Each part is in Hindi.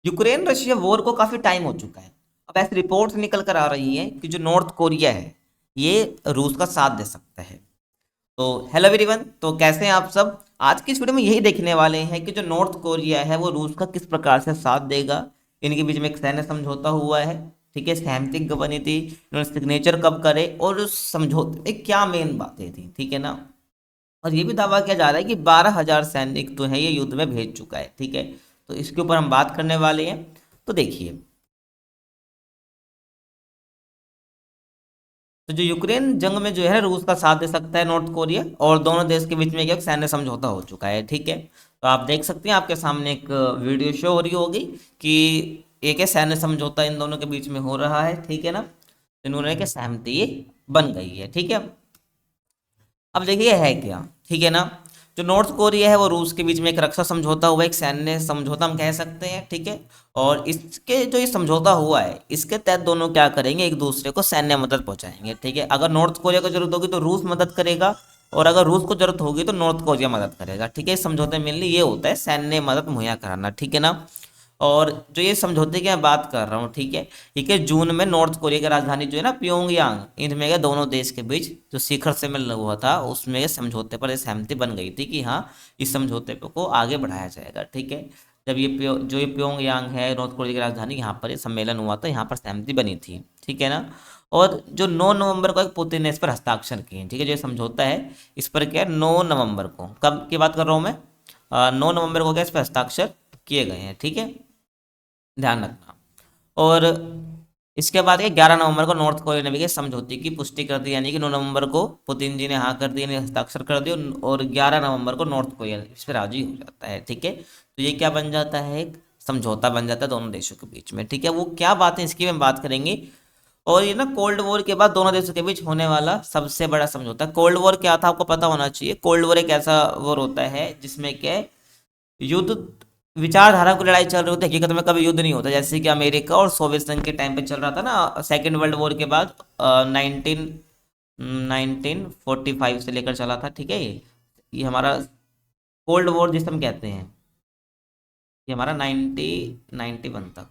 यूक्रेन रशिया वॉर को काफी टाइम हो चुका है। अब ऐसी रिपोर्ट्स निकल कर आ रही है कि जो नॉर्थ कोरिया है ये रूस का साथ दे सकता है। तो हेलो एवरीवन, तो कैसे हैं आप सब। आज की इस वीडियो में यही देखने वाले हैं कि जो नॉर्थ कोरिया है वो रूस का किस प्रकार से साथ देगा। इनके बीच में एक सैन्य समझौता हुआ है, ठीक है, सहमति कब बनी थी, इन्होंने सिग्नेचर कब करे और उस समझौते में क्या मेन बातें थी, ठीक है ना। और ये भी दावा किया जा रहा है कि 12,000 सैनिक तो है ये युद्ध में भेज चुका है, ठीक है। तो इसके ऊपर हम बात करने वाले हैं। तो देखिए, तो जो यूक्रेन जंग में जो है रूस का साथ दे सकता है नॉर्थ कोरिया, और दोनों देश के बीच में एक सैन्य समझौता हो चुका है, ठीक है। तो आप देख सकते हैं, आपके सामने एक वीडियो शो हो रही होगी कि एक है सैन्य समझौता इन दोनों के बीच में हो रहा है, ठीक है ना। इन्होंने के सहमति बन गई है, ठीक है। अब देखिए है क्या, ठीक है ना। जो नॉर्थ कोरिया है वो रूस के बीच में एक रक्षा समझौता हुआ है, एक सैन्य समझौता हम कह सकते हैं, ठीक है। और इसके जो ये समझौता हुआ है इसके तहत दोनों क्या करेंगे, एक दूसरे को सैन्य मदद पहुंचाएंगे, ठीक है। अगर नॉर्थ कोरिया को जरूरत होगी तो रूस मदद करेगा, और अगर रूस को जरूरत होगी तो नॉर्थ कोरिया मदद करेगा, ठीक है। इस समझौते में ये होता है सैन्य मदद मुहैया कराना, ठीक है ना। और जो ये समझौते की मैं बात कर रहा हूँ, ठीक है, 21 जून में नॉर्थ कोरिया की राजधानी जो है ना प्योंगयांग, इनमें के दोनों देश के बीच जो शिखर सम्मेलन हुआ था उसमें ये समझौते पर सहमति बन गई थी कि हाँ, इस समझौते को आगे बढ़ाया जाएगा, ठीक है। जब जो ये प्योंगयांग है नॉर्थ कोरिया की राजधानी, यहाँ पर ये सम्मेलन हुआ था, यहाँ पर सहमति बनी थी, ठीक है ना। और जो 9 नवंबर को एक पुतिन ने इस पर हस्ताक्षर किए, ठीक है। जो ये समझौता है इस पर क्या है, 9 नवंबर को, कब की बात कर रहा हूँ मैं, 9 नवंबर को क्या इस पर हस्ताक्षर किए गए हैं, ठीक है, ध्यान रखना। और इसके बाद ये 11 नवंबर को नॉर्थ कोरिया ने भी के समझौते की पुष्टि कर दी, यानी कि 9 नवंबर को पुतिन जी ने हाँ कर दिया, हस्ताक्षर कर दिया, और 11 नवंबर को नॉर्थ कोरिया इस पर राजी हो जाता है, ठीक है। तो ये क्या बन जाता है, एक समझौता बन जाता है दोनों देशों के बीच में, ठीक है। वो क्या बात है इसकी हम बात करेंगे। और ये ना कोल्ड वॉर के बाद दोनों देशों के बीच होने वाला सबसे बड़ा समझौता। कोल्ड वॉर क्या था आपको पता होना चाहिए। कोल्ड वॉर एक ऐसा वॉर होता है जिसमें क्या युद्ध विचारधारा की लड़ाई चल रही होती है, हकीकत में कभी युद्ध नहीं होता। जैसे कि अमेरिका और सोवियत संघ के टाइम पे चल रहा था ना सेकेंड वर्ल्ड वॉर के बाद, 1945 से लेकर चला था, ठीक है। ये हमारा कोल्ड वॉर जिसे हम कहते हैं, ये हमारा 1991 तक,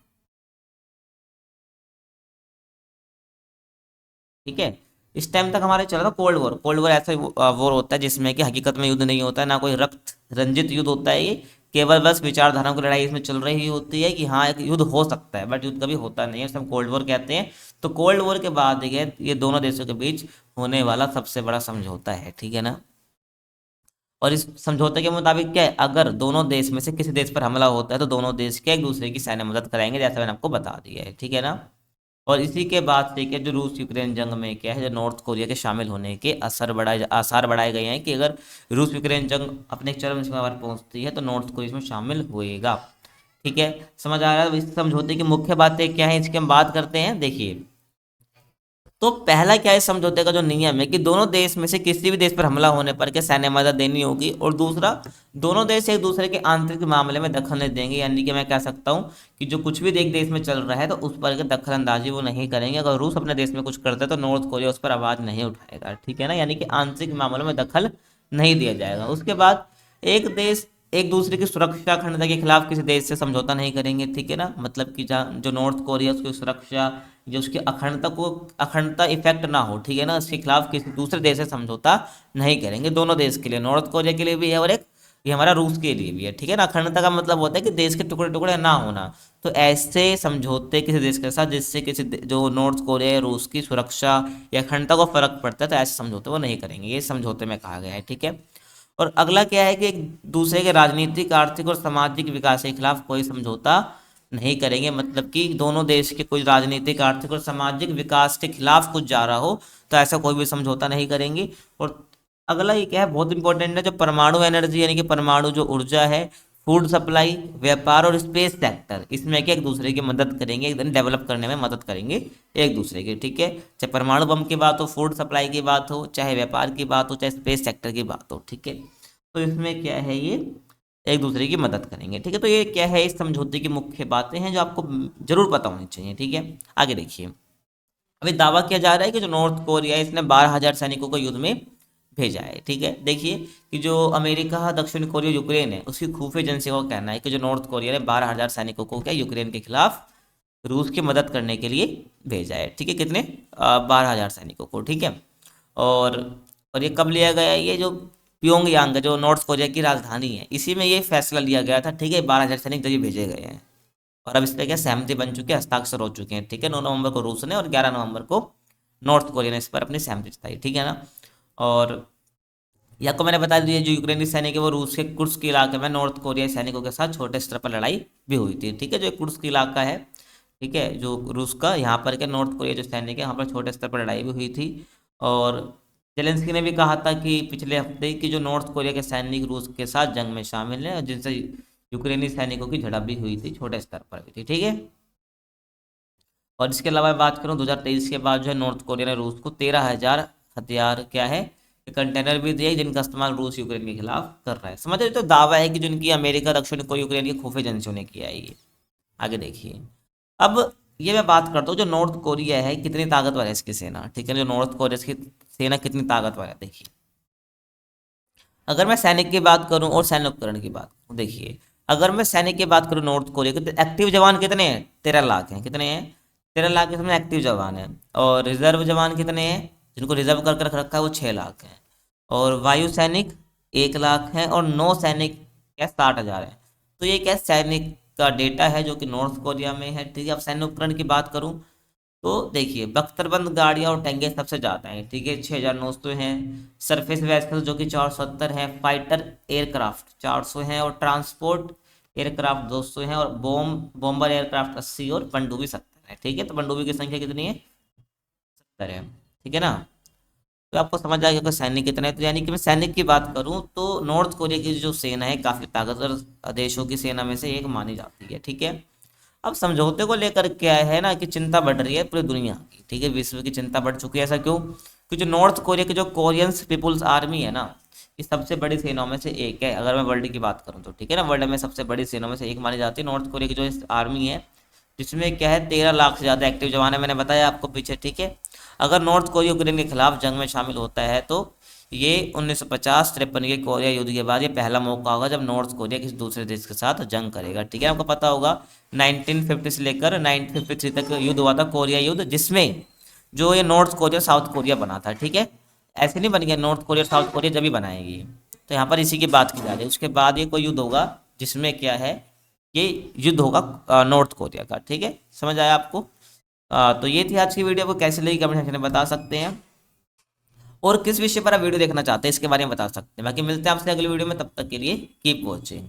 ठीक है। इस टाइम तक हमारे चला था कोल्ड वॉर। कोल्ड वॉर ऐसा वॉर होता है जिसमें कि हकीकत में युद्ध नहीं होता है, ना कोई रक्त रंजित युद्ध होता है ये, केवल बस विचारधाराओं की लड़ाई इसमें चल रही होती है कि हाँ एक युद्ध हो सकता है, बट युद्ध कभी होता नहीं है, उसे हम कोल्ड वॉर कहते हैं। तो कोल्ड वॉर के बाद ये दोनों देशों के बीच होने वाला सबसे बड़ा समझौता है, ठीक है ना। और इस समझौते के मुताबिक क्या है, अगर दोनों देश में से किसी देश पर हमला होता है तो दोनों देश के एक दूसरे की सैन्य मदद कराएंगे, जैसा मैंने आपको बता दिया है, ठीक है ना। और इसी के बाद से क्या, जो रूस यूक्रेन जंग में क्या है, जो नॉर्थ कोरिया के शामिल होने के आसार बढ़ाए गए हैं कि अगर रूस यूक्रेन जंग अपने एक चरम सीमा पर पहुंचती है तो नॉर्थ कोरिया इसमें शामिल होएगा, ठीक है। समझ आ रहा है। इस समझौते की मुख्य बातें क्या है इसकी हम बात करते हैं। देखिए, तो पहला क्या है समझौते का जो नियम है कि दोनों देश में से किसी भी देश पर हमला होने पर क्या सैन्य मदद देनी होगी, और दूसरा, दोनों देश एक दूसरे के आंतरिक मामले में दखल नहीं देंगे, यानी कि मैं कह सकता हूं कि जो कुछ भी एक देश में चल रहा है तो उस पर दखल अंदाजी वो नहीं करेंगे। अगर रूस अपने देश में कुछ करता है तो नॉर्थ कोरिया उस पर आवाज नहीं उठाएगा, ठीक है ना, यानी कि आंतरिक मामलों में दखल नहीं दिया जाएगा। उसके बाद एक देश एक दूसरे की सुरक्षा अखंडता के खिलाफ किसी देश से समझौता नहीं करेंगे, ठीक है ना। मतलब कि जहाँ जो नॉर्थ कोरिया उसकी सुरक्षा, जो उसकी अखंडता इफेक्ट ना हो, ठीक है ना, उसके खिलाफ किसी दूसरे देश से समझौता नहीं करेंगे। दोनों देश के लिए, नॉर्थ कोरिया के लिए भी है और एक ये हमारा रूस के लिए भी है, ठीक है ना। अखंडता का मतलब होता है कि देश के टुकड़े टुकड़े ना होना। तो ऐसे समझौते किसी देश के साथ जिससे जो नॉर्थ कोरिया या रूस की सुरक्षा या अखंडता को फर्क पड़ता है, तो ऐसे समझौते वो नहीं करेंगे, ये समझौते में कहा गया है, ठीक है। और अगला क्या है कि एक दूसरे के राजनीतिक, आर्थिक और सामाजिक विकास के खिलाफ कोई समझौता नहीं करेंगे। मतलब कि दोनों देश के कोई राजनीतिक, आर्थिक और सामाजिक विकास के खिलाफ कुछ जा रहा हो तो ऐसा कोई भी समझौता नहीं करेंगे। और अगला ये क्या है, बहुत इंपॉर्टेंट है, जो परमाणु एनर्जी यानी कि परमाणु जो ऊर्जा है, फूड सप्लाई, व्यापार और स्पेस सेक्टर, इसमें क्या एक दूसरे की मदद करेंगे, एकदम डेवलप करने में मदद करेंगे एक दूसरे की, ठीक है। चाहे परमाणु बम की बात हो, फूड सप्लाई की बात हो, चाहे व्यापार की बात हो, चाहे स्पेस सेक्टर की बात हो, ठीक है। तो इसमें क्या है, ये एक दूसरे की मदद करेंगे, ठीक है। तो ये क्या है, इस समझौते की मुख्य बातें हैं जो आपको जरूर पता होनी चाहिए, ठीक है। आगे देखिए, अभी दावा किया जा रहा है कि जो नॉर्थ कोरिया है इसने 12,000 सैनिकों को युद्ध में भेजा है। ठीक है, देखिए कि जो अमेरिका, दक्षिण कोरिया, यूक्रेन है, उसकी खुफिया एजेंसियों का कहना है कि जो नॉर्थ कोरिया ने 12,000 सैनिकों को क्या यूक्रेन के खिलाफ रूस की मदद करने के लिए भेजा है। ठीक है, कितने? 12,000 सैनिकों को। ठीक है, और और ये कब लिया गया है? ये जो प्योंगयांग है, जो नॉर्थ कोरिया की राजधानी है, इसी में ये फैसला लिया गया था। ठीक है, 12,000 सैनिक जब ये भेजे गए हैं, और अब इस पर क्या सहमति बन चुकी है, हस्ताक्षर हो चुके हैं। ठीक है, 9 नवंबर को रूस ने और 11 नवंबर को नॉर्थ कोरिया ने इस पर अपनी सहमति जताई। ठीक है ना। और ये आपको मैंने बता दिया, जो यूक्रेनी सैनिक है वो रूस के कुर्स्क के इलाके में नॉर्थ कोरियाई सैनिकों के साथ छोटे स्तर पर लड़ाई भी हुई थी। ठीक है, जो कुर्स्क इलाका है, ठीक है, जो रूस का, यहाँ पर के नॉर्थ कोरिया जो सैनिक है, यहाँ पर छोटे स्तर पर लड़ाई भी हुई थी। और जेलेंस्की ने भी कहा था कि पिछले हफ्ते की जो नॉर्थ कोरिया के सैनिक रूस के साथ जंग में शामिल हैं, और जिनसे यूक्रेनी सैनिकों की झड़प भी हुई थी, छोटे स्तर पर हुई थी। ठीक है, और इसके अलावा बात करूँ 2023 के बाद जो है नॉर्थ कोरिया ने रूस को 13,000 हथियार क्या है, कंटेनर भी दिए, जिनका इस्तेमाल रूस यूक्रेन के खिलाफ कर रहा है। समझ रहे हो? तो दावा है कि जिनकी अमेरिका, दक्षिण कोरिया, यूक्रेन की खुफिया एजेंसियों ने किया है ये। आगे देखिए, अब ये मैं बात करता हूँ जो नॉर्थ कोरिया है कितनी ताकतवर है इसकी सेना। ठीक है, जो नॉर्थ कोरिया की सेना कितनी ताकतवर है देखिए। अगर मैं सैनिक की बात करूं और सैन्य उपकरण की बात करूं, देखिए अगर मैं सैनिक की बात करूं नॉर्थ कोरिया के, तो एक्टिव जवान कितने हैं? 13 लाख हैं। कितने हैं? 13 लाख इसमें एक्टिव जवान हैं। और रिजर्व जवान कितने हैं, जिनको रिजर्व करके रख रखा है, वो 6 लाख हैं। और वायु सैनिक 1 लाख हैं, और नौ सैनिक क्या 60,000 हैं। तो ये क्या सैनिक का डेटा है जो कि नॉर्थ कोरिया में है। ठीक है, अब सैन्य उपकरण की बात करूं तो देखिए बख्तरबंद गाड़ियाँ और टैंके सबसे ज़्यादा हैं। ठीक है, 6,900 हैं। सरफेस वेसल्स जो कि 470 हैं। फाइटर एयरक्राफ्ट 400 हैं, और ट्रांसपोर्ट एयरक्राफ्ट 200 हैं, और बॉम्बर एयरक्राफ्ट 80 और पनडुब्बी 70 है। ठीक है, तो पनडुब्बी की संख्या कितनी है? 70 है। ठीक है ना। तो आपको समझ आ गया कि सैनिक कितने हैं। तो यानी कि मैं सैनिक की बात करूं तो नॉर्थ कोरिया की जो सेना है काफ़ी ताकतवर देशों की सेना में से एक मानी जाती है। ठीक है, अब समझौते को लेकर क्या है ना कि चिंता बढ़ रही है पूरी दुनिया की। ठीक है, विश्व की चिंता बढ़ चुकी है। ऐसा क्यों? क्योंकि जो नॉर्थ कोरिया की जो कोरियन पीपुल्स आर्मी है ना, ये सबसे बड़ी सेनाओं में से एक है। अगर मैं वर्ल्ड की बात करूँ तो, ठीक है ना, वर्ल्ड में सबसे बड़ी सेनाओं में से एक मानी जाती है नॉर्थ कोरिया की जो आर्मी है, जिसमें क्या है 13 लाख से ज़्यादा एक्टिव जवान है, मैंने बताया आपको पीछे। ठीक है, अगर नॉर्थ कोरिया यूक्रेन के खिलाफ जंग में शामिल होता है तो ये 1950-53 के कोरिया युद्ध के बाद ये पहला मौका होगा जब नॉर्थ कोरिया किसी दूसरे देश के साथ जंग करेगा। ठीक है, आपको पता होगा 1950 से लेकर 1953 तक युद्ध हुआ था, कोरिया युद्ध, जिसमें जो ये नॉर्थ कोरिया साउथ कोरिया बना था। ठीक है, ऐसे नहीं बन गया नॉर्थ कोरिया साउथ कोरिया जब ही बनाएगी। तो यहाँ पर इसी की बात की जा रही है। उसके बाद ये कोई युद्ध होगा जिसमें क्या है, ये युद्ध होगा नॉर्थ कोरिया का। ठीक है, समझ आया आपको? तो ये थी आज की वीडियो। को कैसे लगी कमेंट सेक्शन में बता सकते हैं, और किस विषय पर आप वीडियो देखना चाहते हैं इसके बारे में बता सकते हैं। बाकी मिलते हैं आपसे अगली वीडियो में, तब तक के लिए कीप वॉचिंग।